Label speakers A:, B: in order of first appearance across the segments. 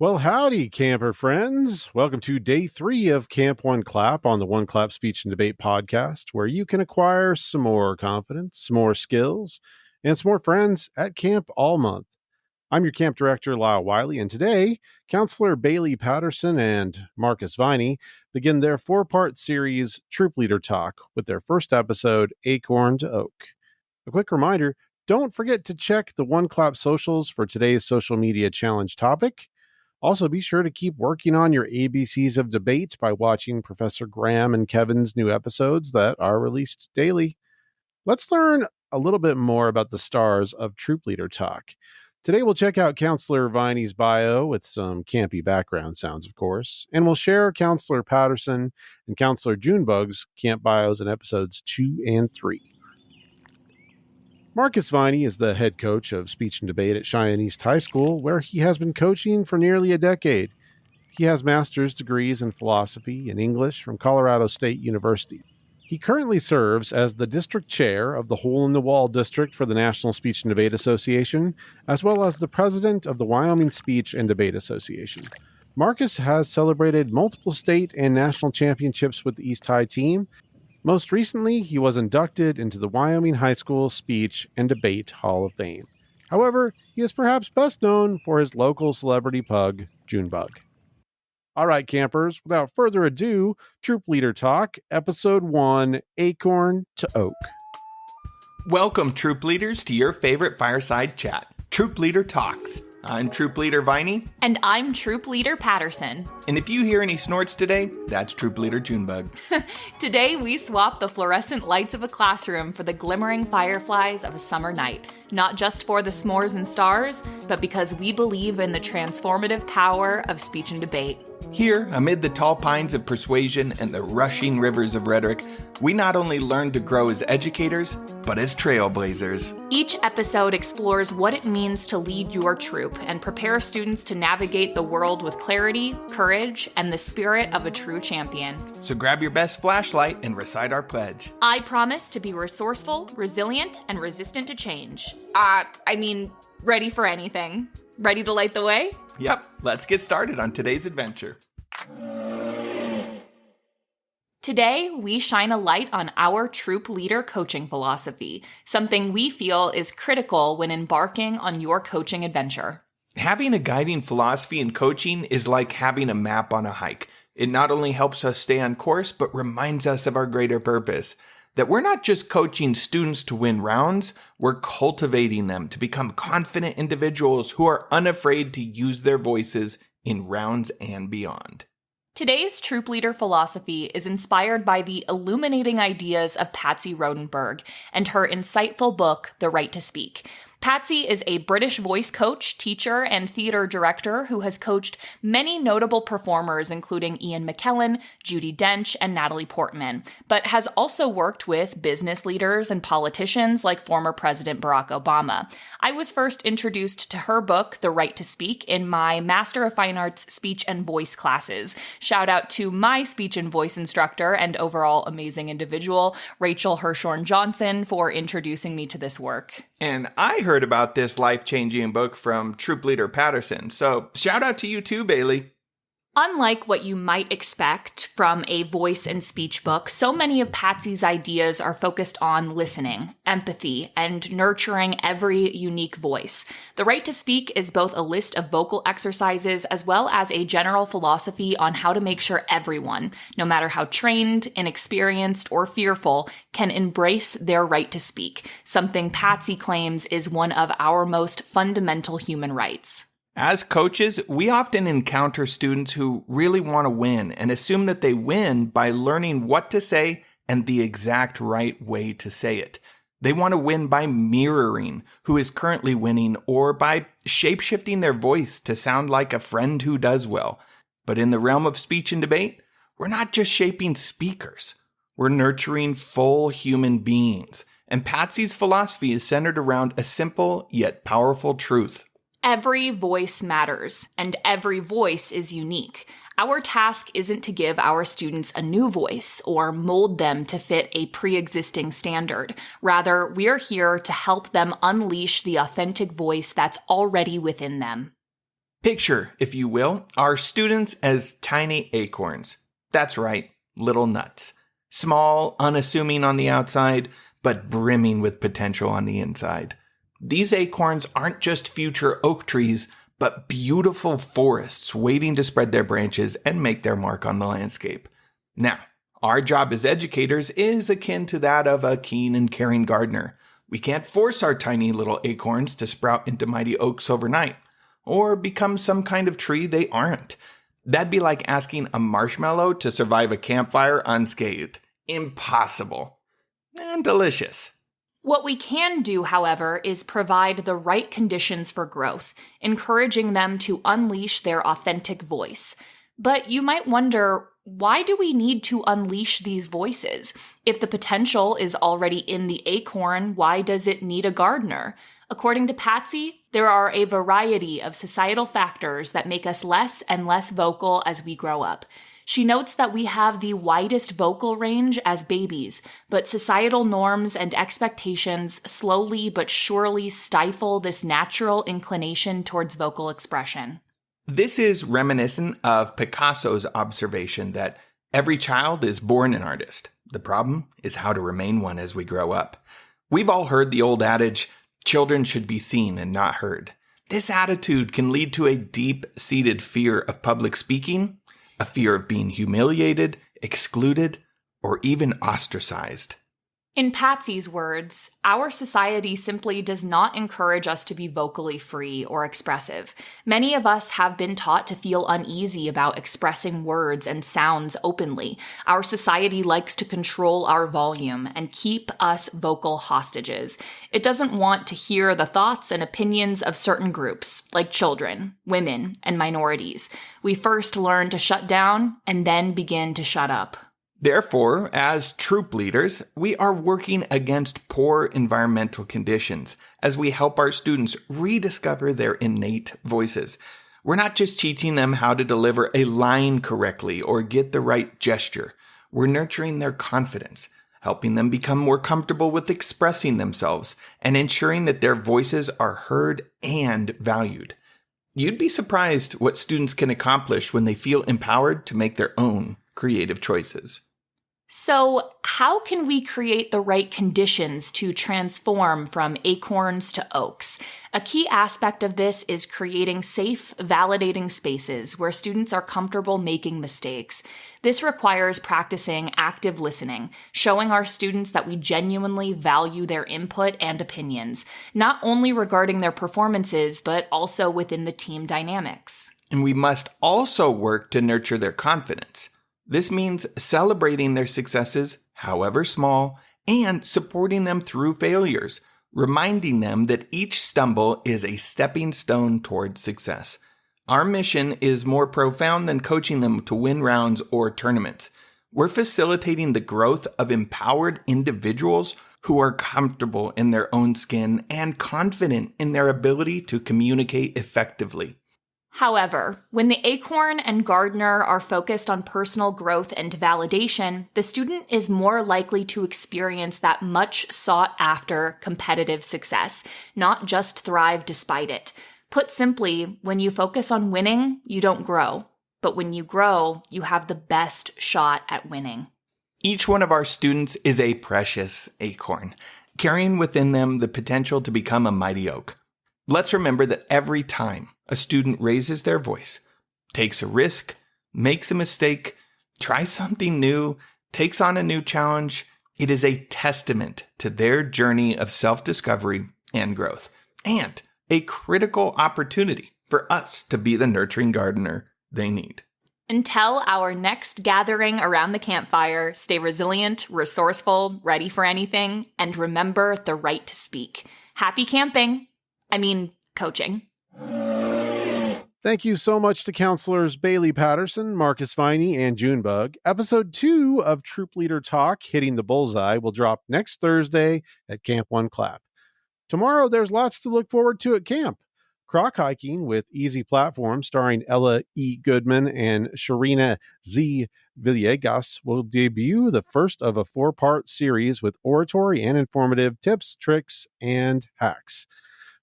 A: Well, howdy, camper friends. Welcome to day 3 of Camp One Clap on the One Clap Speech and Debate podcast, where you can acquire some more confidence, some more skills, and some more friends at camp all month. I'm your camp director, Lyle Wiley, and today, Counselor Bailey Patterson and Marcus Viney begin their 4-part series, Troop Leader Talk, with their first episode, Acorn to Oak. A quick reminder, don't forget to check the One Clap socials for today's social media challenge topic. Also, be sure to keep working on your ABCs of debate by watching Professor Graham and Kevin's new episodes that are released daily. Let's learn a little bit more about the stars of Troop Leader Talk. Today, we'll check out Counselor Viney's bio with some campy background sounds, of course, and we'll share Counselor Patterson and Counselor Junebug's camp bios in episodes 2 and 3. Marcus Viney is the head coach of speech and debate at Cheyenne East High School, where he has been coaching for nearly a decade. He has master's degrees in philosophy and English from Colorado State University. He currently serves as the district chair of the Hole in the Wall District for the National Speech and Debate Association, as well as the president of the Wyoming Speech and Debate Association. Marcus has celebrated multiple state and national championships with the East High team. Most recently, he was inducted into the Wyoming High School Speech and Debate Hall of Fame. However, he is perhaps best known for his local celebrity pug, Junebug. All right, campers, without further ado, Troop Leader Talk, Episode 1, Acorn to Oak.
B: Welcome, Troop Leaders, to your favorite fireside chat, Troop Leader Talks. I'm Troop Leader Viney.
C: And I'm Troop Leader Patterson.
B: And if you hear any snorts today, that's Troop Leader Junebug.
C: Today, we swap the fluorescent lights of a classroom for the glimmering fireflies of a summer night. Not just for the s'mores and stars, but because we believe in the transformative power of speech and debate.
B: Here, amid the tall pines of persuasion and the rushing rivers of rhetoric, we not only learn to grow as educators, but as trailblazers.
C: Each episode explores what it means to lead your troop and prepare students to navigate the world with clarity, courage, and the spirit of a true champion.
B: So grab your best flashlight and recite our pledge.
C: I promise to be resourceful, resilient, and resistant to change. Ready for anything. Ready to light the way?
B: Yep, let's get started on today's adventure.
C: Today, we shine a light on our troop leader coaching philosophy, something we feel is critical when embarking on your coaching adventure.
B: Having a guiding philosophy in coaching is like having a map on a hike. It not only helps us stay on course, but reminds us of our greater purpose. That we're not just coaching students to win rounds, we're cultivating them to become confident individuals who are unafraid to use their voices in rounds and beyond.
C: Today's troop leader philosophy is inspired by the illuminating ideas of Patsy Rodenberg and her insightful book, The Right to Speak. Patsy is a British voice coach, teacher, and theater director who has coached many notable performers, including Ian McKellen, Judi Dench, and Natalie Portman, but has also worked with business leaders and politicians like former President Barack Obama. I was first introduced to her book, The Right to Speak, in my Master of Fine Arts speech and voice classes. Shout out to my speech and voice instructor and overall amazing individual, Rachel Hirshorn Johnson, for introducing me to this work.
B: And I heard about this life-changing book from Troop Leader Patterson, so shout out to you too, Bailey.
C: Unlike what you might expect from a voice and speech book, so many of Patsy's ideas are focused on listening, empathy, and nurturing every unique voice. The Right to Speak is both a list of vocal exercises as well as a general philosophy on how to make sure everyone, no matter how trained, inexperienced, or fearful, can embrace their right to speak, something Patsy claims is one of our most fundamental human rights.
B: As coaches, we often encounter students who really want to win and assume that they win by learning what to say and the exact right way to say it. They want to win by mirroring who is currently winning or by shape-shifting their voice to sound like a friend who does well. But in the realm of speech and debate, we're not just shaping speakers. We're nurturing full human beings. And Patsy's philosophy is centered around a simple yet powerful truth.
C: Every voice matters, and every voice is unique. Our task isn't to give our students a new voice or mold them to fit a pre-existing standard. Rather, we're here to help them unleash the authentic voice that's already within them.
B: Picture, if you will, our students as tiny acorns. That's right, little nuts. Small, unassuming on the outside, but brimming with potential on the inside. These acorns aren't just future oak trees, but beautiful forests waiting to spread their branches and make their mark on the landscape. Now, our job as educators is akin to that of a keen and caring gardener. We can't force our tiny little acorns to sprout into mighty oaks overnight, or become some kind of tree they aren't. That'd be like asking a marshmallow to survive a campfire unscathed. Impossible. And delicious.
C: What we can do, however, is provide the right conditions for growth, encouraging them to unleash their authentic voice. But you might wonder, why do we need to unleash these voices? If the potential is already in the acorn, why does it need a gardener? According to Patsy, there are a variety of societal factors that make us less and less vocal as we grow up. She notes that we have the widest vocal range as babies, but societal norms and expectations slowly but surely stifle this natural inclination towards vocal expression.
B: This is reminiscent of Picasso's observation that every child is born an artist. The problem is how to remain one as we grow up. We've all heard the old adage, children should be seen and not heard. This attitude can lead to a deep-seated fear of public speaking, a fear of being humiliated, excluded, or even ostracized.
C: In Patsy's words, our society simply does not encourage us to be vocally free or expressive. Many of us have been taught to feel uneasy about expressing words and sounds openly. Our society likes to control our volume and keep us vocal hostages. It doesn't want to hear the thoughts and opinions of certain groups, like children, women, and minorities. We first learn to shut down and then begin to shut up.
B: Therefore, as troop leaders, we are working against poor environmental conditions as we help our students rediscover their innate voices. We're not just teaching them how to deliver a line correctly or get the right gesture. We're nurturing their confidence, helping them become more comfortable with expressing themselves, and ensuring that their voices are heard and valued. You'd be surprised what students can accomplish when they feel empowered to make their own creative choices.
C: So, how can we create the right conditions to transform from acorns to oaks? A key aspect of this is creating safe, validating spaces where students are comfortable making mistakes. This requires practicing active listening, showing our students that we genuinely value their input and opinions, not only regarding their performances, but also within the team dynamics.
B: And we must also work to nurture their confidence. This means celebrating their successes, however small, and supporting them through failures, reminding them that each stumble is a stepping stone toward success. Our mission is more profound than coaching them to win rounds or tournaments. We're facilitating the growth of empowered individuals who are comfortable in their own skin and confident in their ability to communicate effectively.
C: However, when the acorn and gardener are focused on personal growth and validation, the student is more likely to experience that much sought-after competitive success, not just thrive despite it. Put simply, when you focus on winning, you don't grow. But when you grow, you have the best shot at winning.
B: Each one of our students is a precious acorn, carrying within them the potential to become a mighty oak. Let's remember that every time a student raises their voice, takes a risk, makes a mistake, tries something new, takes on a new challenge, it is a testament to their journey of self-discovery and growth, and a critical opportunity for us to be the nurturing gardener they need.
C: Until our next gathering around the campfire, stay resilient, resourceful, ready for anything, and remember the right to speak. Happy camping! Coaching.
A: Thank you so much to counselors Bailey Patterson, Marcus Viney, and Junebug. Episode 2 of Troop Leader Talk, Hitting the Bullseye, will drop next Thursday at Camp 1 Clap. Tomorrow, there's lots to look forward to at camp. Croc hiking with Easy Platform, starring Ella E. Goodman and Sharina Z. Villegas, will debut the first of a 4-part series with oratory and informative tips, tricks, and hacks.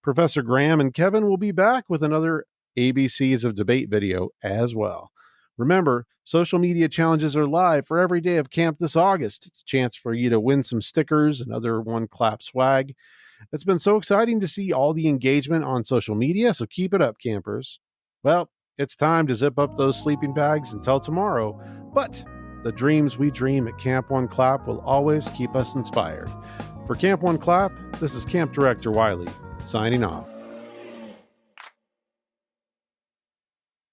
A: Professor Graham and Kevin will be back with another ABCs of Debate video as well. Remember, social media challenges are live for every day of camp this August. It's a chance for you to win some stickers and other One Clap swag. It's been so exciting to see all the engagement on social media, so keep it up, campers. Well, it's time to zip up those sleeping bags until tomorrow, but the dreams we dream at Camp One Clap will always keep us inspired. For Camp One Clap, this is Camp Director Wiley, signing off.